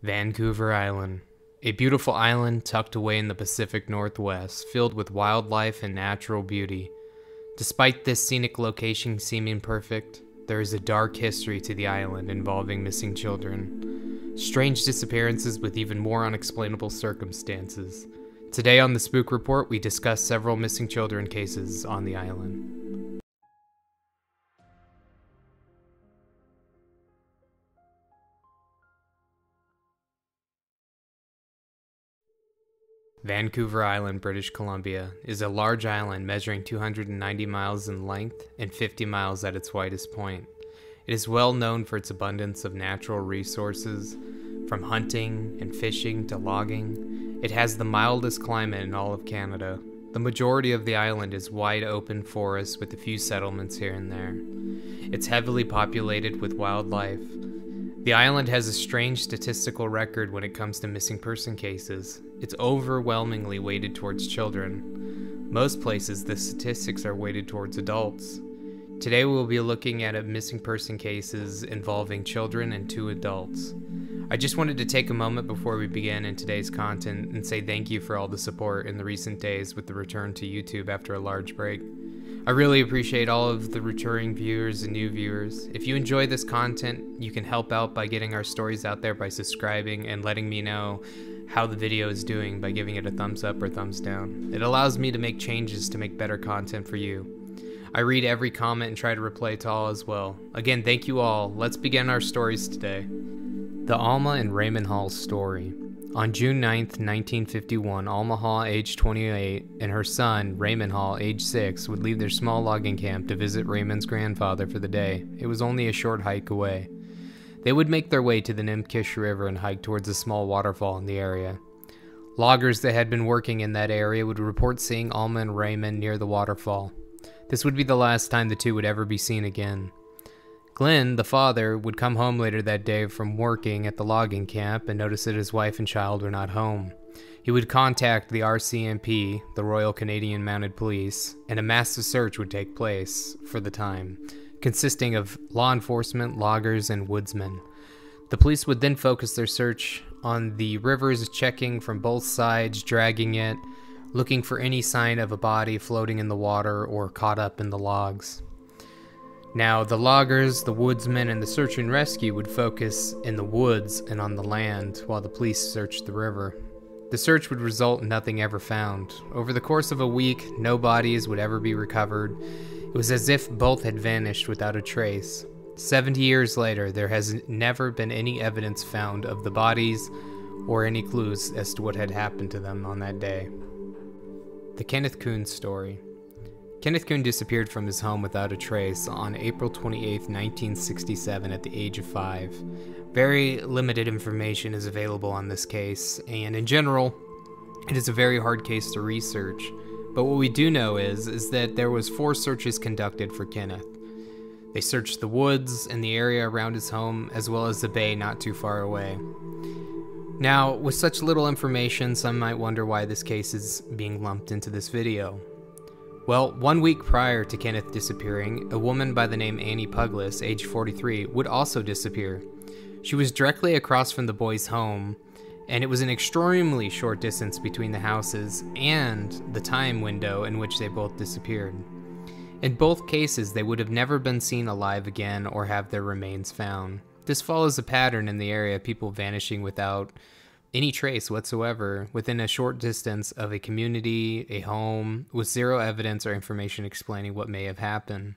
Vancouver Island. A beautiful island tucked away in the Pacific Northwest, filled with wildlife and natural beauty. Despite this scenic location seeming perfect, there is a dark history to the island involving missing children. Strange disappearances with even more unexplainable circumstances. Today on the Spook Report, we discuss several missing children cases on the island. Vancouver Island, British Columbia, is a large island measuring 290 miles in length and 50 miles at its widest point. It is well known for its abundance of natural resources, from hunting and fishing to logging. It has the mildest climate in all of Canada. The majority of the island is wide open forest with a few settlements here and there. It's heavily populated with wildlife. The island has a strange statistical record when it comes to missing person cases. It's overwhelmingly weighted towards children. Most places, the statistics are weighted towards adults. Today we'll be looking at missing person cases involving children and 2 adults. I just wanted to take a moment before we begin in today's content and say thank you for all the support in the recent days with the return to YouTube after a large break. I really appreciate all of the returning viewers and new viewers. If you enjoy this content, you can help out by getting our stories out there by subscribing and letting me know how the video is doing by giving it a thumbs up or thumbs down. It allows me to make changes to make better content for you. I read every comment and try to reply to all as well. Again, thank you all. Let's begin our stories today. The Alma and Raymond Hall story. On June 9th, 1951, Alma Hall, age 28, and her son, Raymond Hall, age 6, would leave their small logging camp to visit Raymond's grandfather for the day. It was only a short hike away. They would make their way to the Nimkish River and hike towards a small waterfall in the area. Loggers that had been working in that area would report seeing Alma and Raymond near the waterfall. This would be the last time the two would ever be seen again. Glenn, the father, would come home later that day from working at the logging camp and notice that his wife and child were not home. He would contact the RCMP, the Royal Canadian Mounted Police, and a massive search would take place for the time, consisting of law enforcement, loggers, and woodsmen. The police would then focus their search on the rivers, checking from both sides, dragging it, looking for any sign of a body floating in the water or caught up in the logs. Now, the loggers, the woodsmen, and the search and rescue would focus in the woods and on the land while the police searched the river. The search would result in nothing ever found. Over the course of a week, no bodies would ever be recovered. It was as if both had vanished without a trace. 70 years later, there has never been any evidence found of the bodies or any clues as to what had happened to them on that day. The Kenneth Coon story. Kenneth Coon disappeared from his home without a trace on April 28, 1967 at the age of 5. Very limited information is available on this case, and in general, it is a very hard case to research. But what we do know is that there was 4 searches conducted for Kenneth. They searched the woods and the area around his home, as well as the bay not too far away. Now, with such little information, some might wonder why this case is being lumped into this video. Well, 1 week prior to Kenneth disappearing, a woman by the name Annie Puglis, age 43, would also disappear. She was directly across from the boys' home, and it was an extremely short distance between the houses and the time window in which they both disappeared. In both cases, they would have never been seen alive again or have their remains found. This follows a pattern in the area of people vanishing without any trace whatsoever within a short distance of a community, a home, with zero evidence or information explaining what may have happened.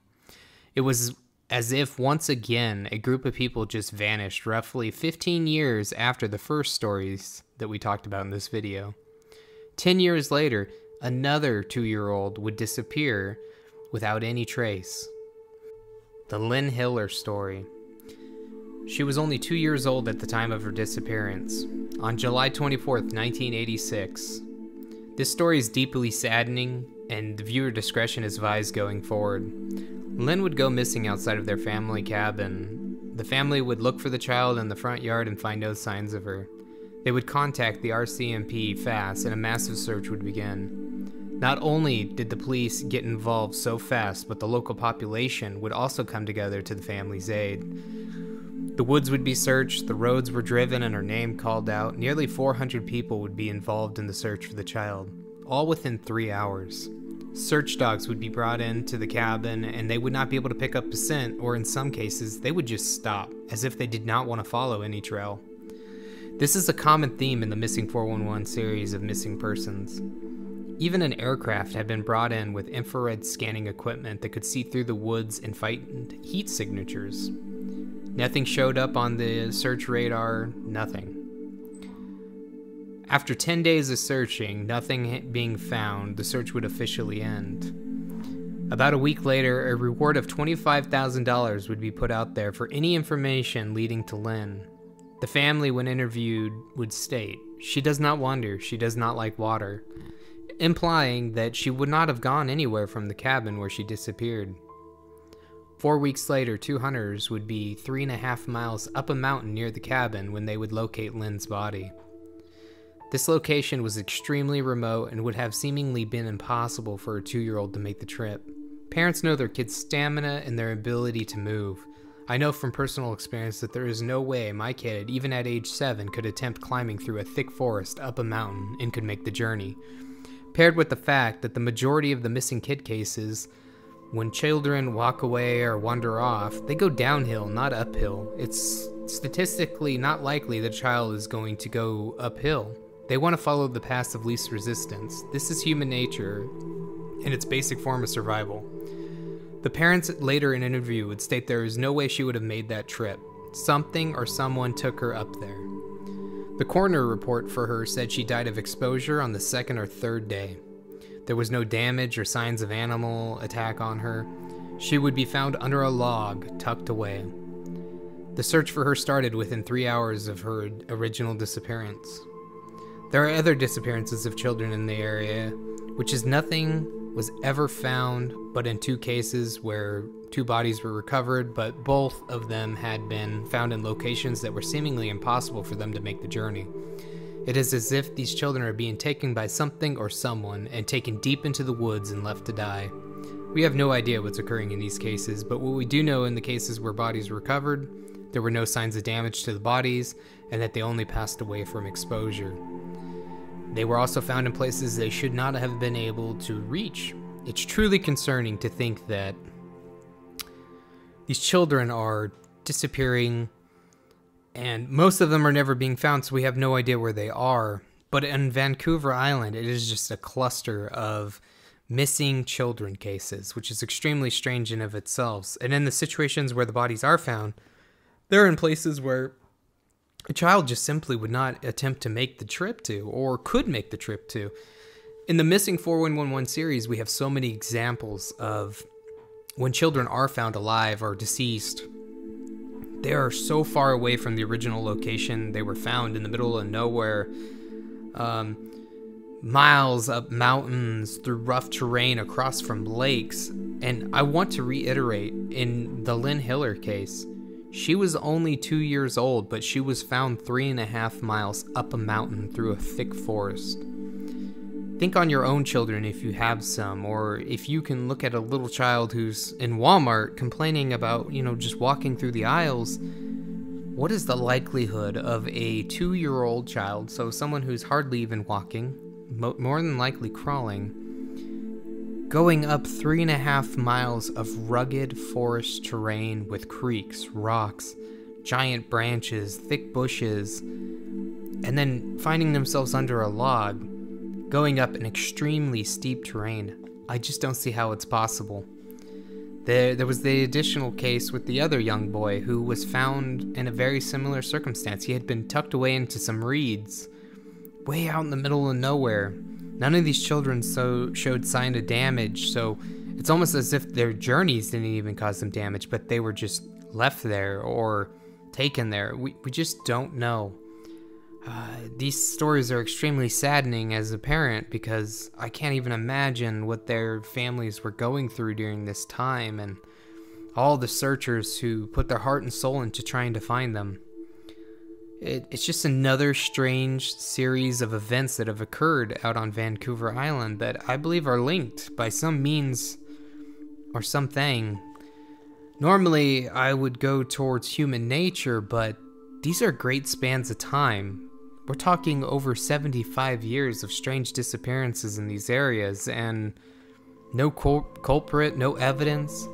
It was as if once again a group of people just vanished roughly 15 years after the first stories that we talked about in this video. 10 years later, another 2-year-old would disappear without any trace. The Lynn Hiller story. She was only 2 years old at the time of her disappearance. On July 24th, 1986. This story is deeply saddening, and the viewer discretion is advised going forward. Lynn would go missing outside of their family cabin. The family would look for the child in the front yard and find no signs of her. They would contact the RCMP fast, and a massive search would begin. Not only did the police get involved so fast, but the local population would also come together to the family's aid. The woods would be searched, the roads were driven, and her name called out. Nearly 400 people would be involved in the search for the child, all within 3 hours. Search dogs would be brought into the cabin, and they would not be able to pick up a scent, or in some cases, they would just stop, as if they did not want to follow any trail. This is a common theme in the Missing 411 series of missing persons. Even an aircraft had been brought in with infrared scanning equipment that could see through the woods and find heat signatures. Nothing showed up on the search radar, nothing. After 10 days of searching, nothing being found, the search would officially end. About a week later, a reward of $25,000 would be put out there for any information leading to Lynn. The family, when interviewed, would state, "She does not wander, she does not like water," implying that she would not have gone anywhere from the cabin where she disappeared. 4 weeks later, 2 hunters would be 3.5 miles up a mountain near the cabin when they would locate Lynn's body. This location was extremely remote and would have seemingly been impossible for a 2-year-old to make the trip. Parents know their kids' stamina and their ability to move. I know from personal experience that there is no way my kid, even at age 7, could attempt climbing through a thick forest up a mountain and could make the journey. Paired with the fact that the majority of the missing kid cases, when children walk away or wander off, they go downhill, not uphill. It's statistically not likely the child is going to go uphill. They want to follow the path of least resistance. This is human nature in its basic form of survival. The parents later in an interview would state there is no way she would have made that trip. Something or someone took her up there. The coroner report for her said she died of exposure on the 2nd or 3rd day. There was no damage or signs of animal attack on her. She would be found under a log, tucked away. The search for her started within 3 hours of her original disappearance. There are other disappearances of children in the area, which is nothing was ever found, but in 2 cases where 2 bodies were recovered, but both of them had been found in locations that were seemingly impossible for them to make the journey. It is as if these children are being taken by something or someone and taken deep into the woods and left to die. We have no idea what's occurring in these cases, but what we do know in the cases where bodies were recovered, there were no signs of damage to the bodies, and that they only passed away from exposure. They were also found in places they should not have been able to reach. It's truly concerning to think that these children are disappearing, and most of them are never being found, so we have no idea where they are. But in Vancouver Island, it is just a cluster of missing children cases, which is extremely strange in of itself. And in the situations where the bodies are found, they're in places where a child just simply would not attempt to make the trip to, or could make the trip to. In the Missing 4111 series, we have so many examples of when children are found alive or deceased. They are so far away from the original location they were found, in the middle of nowhere, miles up mountains, through rough terrain, across from lakes. And I want to reiterate, in the Lynn Hiller case, she was only 2 years old, but she was found 3.5 miles up a mountain through a thick forest. Think on your own children if you have some, or if you can look at a little child who's in Walmart complaining about, just walking through the aisles. What is the likelihood of a 2-year-old child, so someone who's hardly even walking, more than likely crawling, going up 3.5 miles of rugged forest terrain with creeks, rocks, giant branches, thick bushes, and then finding themselves under a log, going up an extremely steep terrain? I just don't see how it's possible. There was the additional case with the other young boy who was found in a very similar circumstance. He had been tucked away into some reeds, way out in the middle of nowhere. None of these children showed sign of damage, so it's almost as if their journeys didn't even cause them damage, but they were just left there or taken there. We just don't know. These stories are extremely saddening as a parent, because I can't even imagine what their families were going through during this time, and all the searchers who put their heart and soul into trying to find them. It's just another strange series of events that have occurred out on Vancouver Island that I believe are linked by some means or something. Normally, I would go towards human nature, but these are great spans of time. We're talking over 75 years of strange disappearances in these areas, and no culprit, no evidence,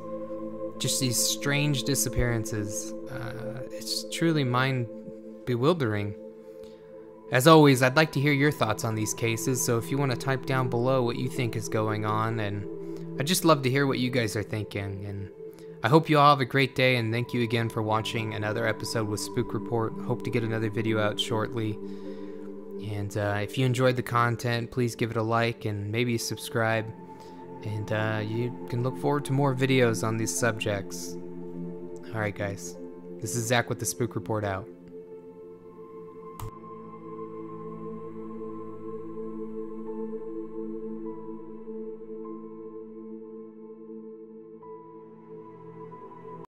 just these strange disappearances. It's truly mind-bewildering. As always, I'd like to hear your thoughts on these cases, so if you want to type down below what you think is going on, and I'd just love to hear what you guys are thinking. And I hope you all have a great day, and thank you again for watching another episode with Spook Report. Hope to get another video out shortly. And if you enjoyed the content, please give it a like and maybe subscribe. And you can look forward to more videos on these subjects. Alright guys, this is Zach with the Spook Report out.